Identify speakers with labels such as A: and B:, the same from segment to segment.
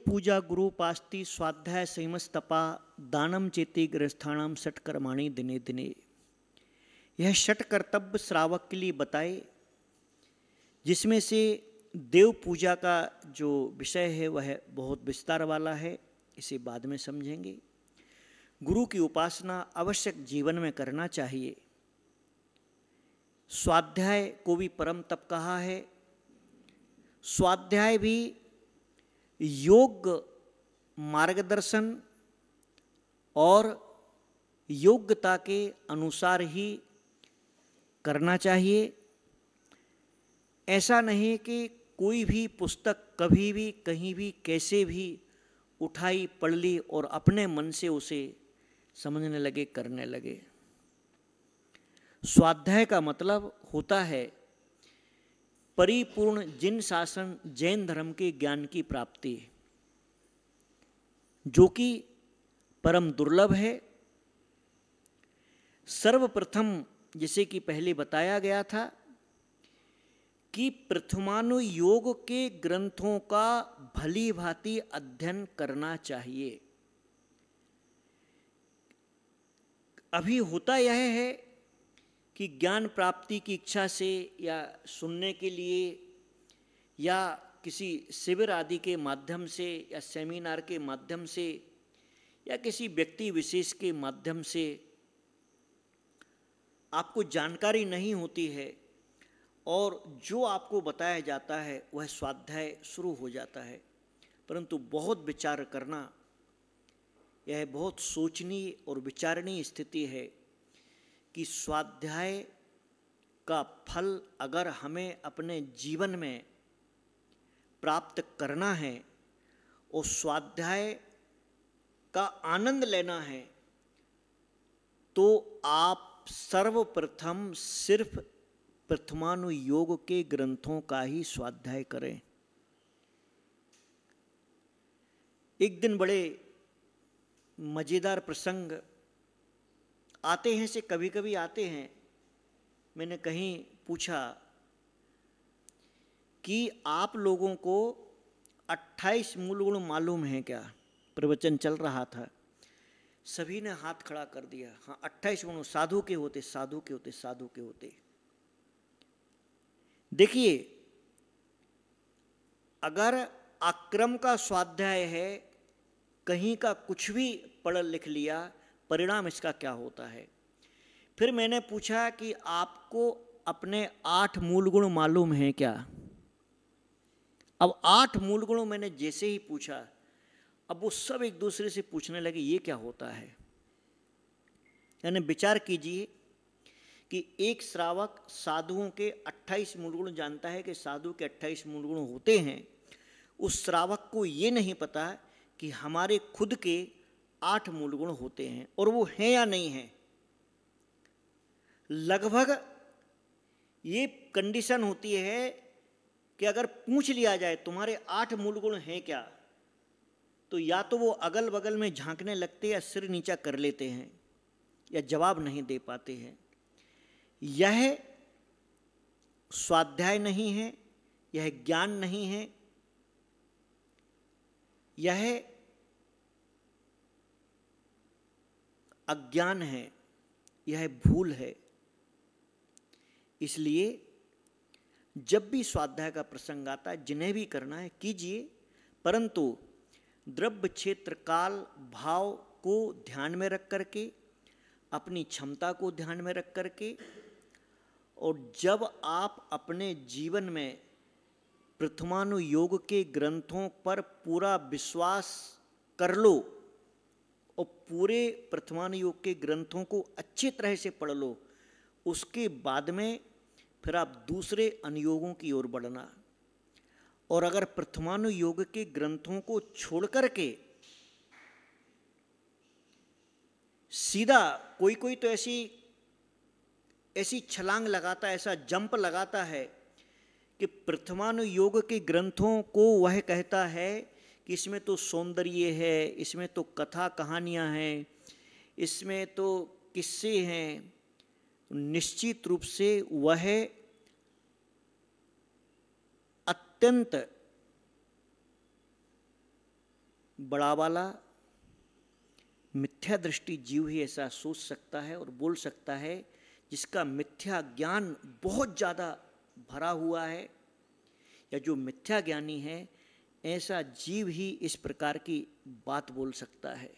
A: पूजा गुरु पास्ति स्वाध्याय संयमस्तपा दानम चेति गृहस्थानाम षट कर्माणि दिने दिने। यह षट कर्तव्य श्रावक के लिए बताए, जिसमें से देव पूजा का जो विषय है वह बहुत विस्तार वाला है, इसे बाद में समझेंगे। गुरु की उपासना आवश्यक जीवन में करना चाहिए। स्वाध्याय को भी परम तप कहा है। स्वाध्याय भी योग मार्गदर्शन और योग्यता के अनुसार ही करना चाहिए। ऐसा नहीं कि कोई भी पुस्तक कभी भी कहीं भी कैसे भी उठाई पढ़ ली और अपने मन से उसे समझने लगे, करने लगे। स्वाध्याय का मतलब होता है परिपूर्ण जिन शासन जैन धर्म के ज्ञान की प्राप्ति, जो कि परम दुर्लभ है। सर्वप्रथम, जिसे कि पहले बताया गया था कि प्रथमानुयोग के ग्रंथों का भली भांति अध्ययन करना चाहिए। अभी होता यह है कि ज्ञान प्राप्ति की इच्छा से या सुनने के लिए या किसी शिविर आदि के माध्यम से या सेमिनार के माध्यम से या किसी व्यक्ति विशेष के माध्यम से आपको जानकारी नहीं होती है और जो आपको बताया जाता है वह स्वाध्याय शुरू हो जाता है। परंतु बहुत विचार करना, यह बहुत सोचनीय और विचारणीय स्थिति है कि स्वाध्याय का फल अगर हमें अपने जीवन में प्राप्त करना है और स्वाध्याय का आनंद लेना है, तो आप सर्वप्रथम सिर्फ प्रथमानुयोग के ग्रंथों का ही स्वाध्याय करें। एक दिन बड़े मजेदार प्रसंग आते हैं, से कभी कभी आते हैं। मैंने कहीं पूछा कि आप लोगों को 28 मूल गुण मालूम है क्या? प्रवचन चल रहा था, सभी ने हाथ खड़ा कर दिया। हाँ, 28 गुण साधु के होते, साधु के होते, साधु के होते। देखिए, अगर अक्रम का स्वाध्याय है, कहीं का कुछ भी पढ़ लिख लिया, परिणाम इसका क्या होता है? फिर मैंने पूछा कि आपको अपने 8 मूल गुण मालूम हैं क्या? अब 8 मूल गुण मैंने जैसे ही पूछा, अब वो सब एक दूसरे से पूछने लगे ये क्या होता है। यानी विचार कीजिए कि एक श्रावक साधुओं के 28 मूल गुण जानता है कि साधु के 28 मूल गुण होते हैं। उस श्रावक को ये नहीं पता कि हमारे खुद के 8 मूल गुण होते हैं और वो हैं या नहीं हैं। लगभग ये कंडीशन होती है कि अगर पूछ लिया जाए तुम्हारे 8 मूल गुण हैं क्या, तो या तो वो अगल बगल में झांकने लगते या सिर नीचा कर लेते हैं या जवाब नहीं दे पाते हैं। यह स्वाध्याय नहीं है, यह ज्ञान नहीं है, यह अज्ञान है, यह भूल है। इसलिए जब भी स्वाध्याय का प्रसंग आता है, जिन्हें भी करना है कीजिए, परंतु द्रव्य क्षेत्र काल भाव को ध्यान में रख करके, अपनी क्षमता को ध्यान में रख करके, और जब आप अपने जीवन में प्रथमानुयोग के ग्रंथों पर पूरा विश्वास कर लो और पूरे प्रथमानुयोग के ग्रंथों को अच्छी तरह से पढ़ लो, उसके बाद में फिर आप दूसरे अनुयोगों की ओर बढ़ना। और अगर प्रथमानुयोग के ग्रंथों को छोड़ करके सीधा कोई कोई तो ऐसी छलांग लगाता है, ऐसा जंप लगाता है कि प्रथमानुयोग के ग्रंथों को वह कहता है कि इसमें तो सौंदर्य है, इसमें तो कथा कहानियाँ हैं, इसमें तो किस्से हैं। निश्चित रूप से वह अत्यंत बड़ा वाला मिथ्या दृष्टि जीव ही ऐसा सोच सकता है और बोल सकता है, जिसका मिथ्या ज्ञान बहुत ज़्यादा भरा हुआ है, या जो मिथ्या ज्ञानी है, ऐसा जीव ही इस प्रकार की बात बोल सकता है।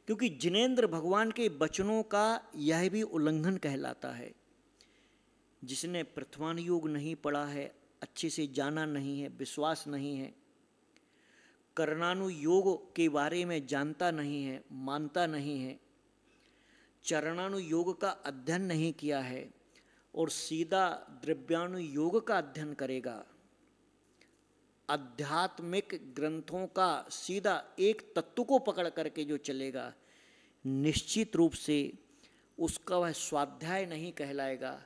A: क्योंकि जिनेंद्र भगवान के वचनों का यह भी उल्लंघन कहलाता है। जिसने प्रथमान योग नहीं पढ़ा है, अच्छे से जाना नहीं है, विश्वास नहीं है, कर्णानुयोग के बारे में जानता नहीं है, मानता नहीं है, चरणानुयोग का अध्ययन नहीं किया है और सीधा द्रव्यानुयोग का अध्ययन करेगा, आध्यात्मिक ग्रंथों का सीधा एक तत्व को पकड़ करके जो चलेगा, निश्चित रूप से उसका वह स्वाध्याय नहीं कहलाएगा,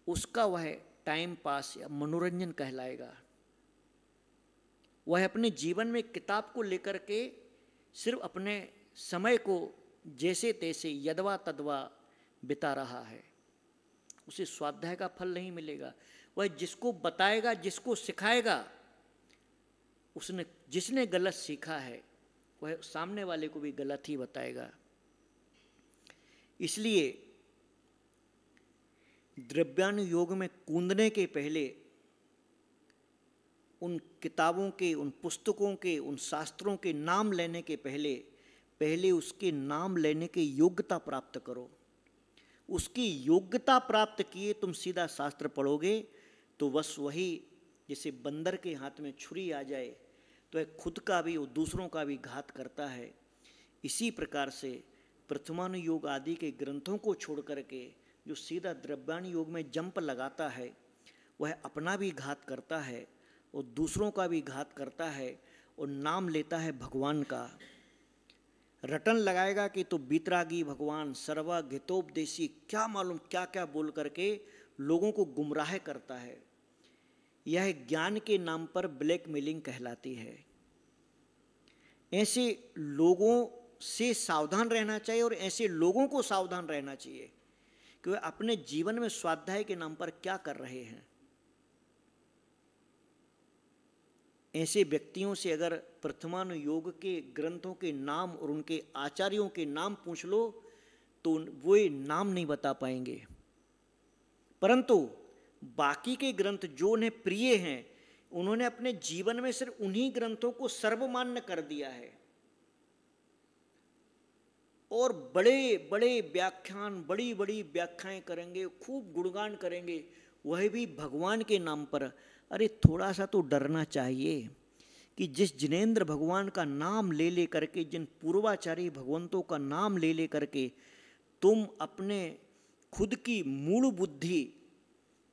A: उसका वह टाइम पास या मनोरंजन कहलाएगा। वह अपने जीवन में किताब को लेकर के सिर्फ अपने समय को जैसे तैसे यदवा तदवा बिता रहा है, उसे स्वाध्याय का फल नहीं मिलेगा। वह जिसको बताएगा, जिसको सिखाएगा, उसने जिसने गलत सीखा है वह सामने वाले को भी गलत ही बताएगा। इसलिए द्रव्यानुयोग में कूदने के पहले उन किताबों के, उन पुस्तकों के, उन शास्त्रों के नाम लेने के पहले उसके नाम लेने की योग्यता प्राप्त करो। उसकी योग्यता प्राप्त किए तुम सीधा शास्त्र पढ़ोगे तो बस वही, जैसे बंदर के हाथ में छुरी आ जाए तो वह खुद का भी और दूसरों का भी घात करता है। इसी प्रकार से प्रथमानुयोग आदि के ग्रंथों को छोड़ करके जो सीधा द्रव्यानुयोग में जंप लगाता है, वह अपना भी घात करता है और दूसरों का भी घात करता है और नाम लेता है भगवान का। रटन लगाएगा कि तो बीतरागी भगवान, सर्वगीतोपदेशी, क्या मालूम क्या क्या बोल करके लोगों को गुमराह करता है। यह ज्ञान के नाम पर ब्लैकमेलिंग कहलाती है। ऐसे लोगों से सावधान रहना चाहिए और ऐसे लोगों को सावधान रहना चाहिए कि वे अपने जीवन में स्वाध्याय के नाम पर क्या कर रहे हैं। ऐसे व्यक्तियों से अगर प्रथमानुयोग के ग्रंथों के नाम और उनके आचार्यों के नाम पूछ लो तो वो नाम नहीं बता पाएंगे, परंतु बाकी के ग्रंथ जो उन्हें प्रिय हैं, उन्होंने अपने जीवन में सिर्फ उन्हीं ग्रंथों को सर्वमान्य कर दिया है और बड़े बड़े व्याख्यान, बड़ी बड़ी व्याख्याएं करेंगे, खूब गुणगान करेंगे, वह भी भगवान के नाम पर। अरे थोड़ा सा तो डरना चाहिए कि जिस जिनेंद्र भगवान का नाम ले ले करके, जिन पूर्वाचारी भगवंतों का नाम ले ले करके तुम अपने खुद की मूल बुद्धि,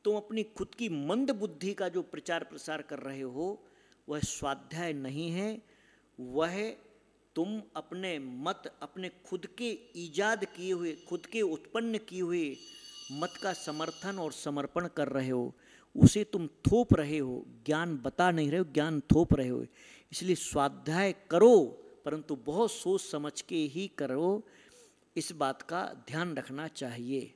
A: तुम अपनी खुद की मंद बुद्धि का जो प्रचार प्रसार कर रहे हो, वह स्वाध्याय नहीं है। वह तुम अपने मत, अपने खुद के ईजाद किए हुए, खुद के उत्पन्न किए हुए मत का समर्थन और समर्पण कर रहे हो, उसे तुम थोप रहे हो, ज्ञान बता नहीं रहे हो, ज्ञान थोप रहे हो। इसलिए स्वाध्याय करो, परंतु बहुत सोच समझ के ही करो, इस बात का ध्यान रखना चाहिए।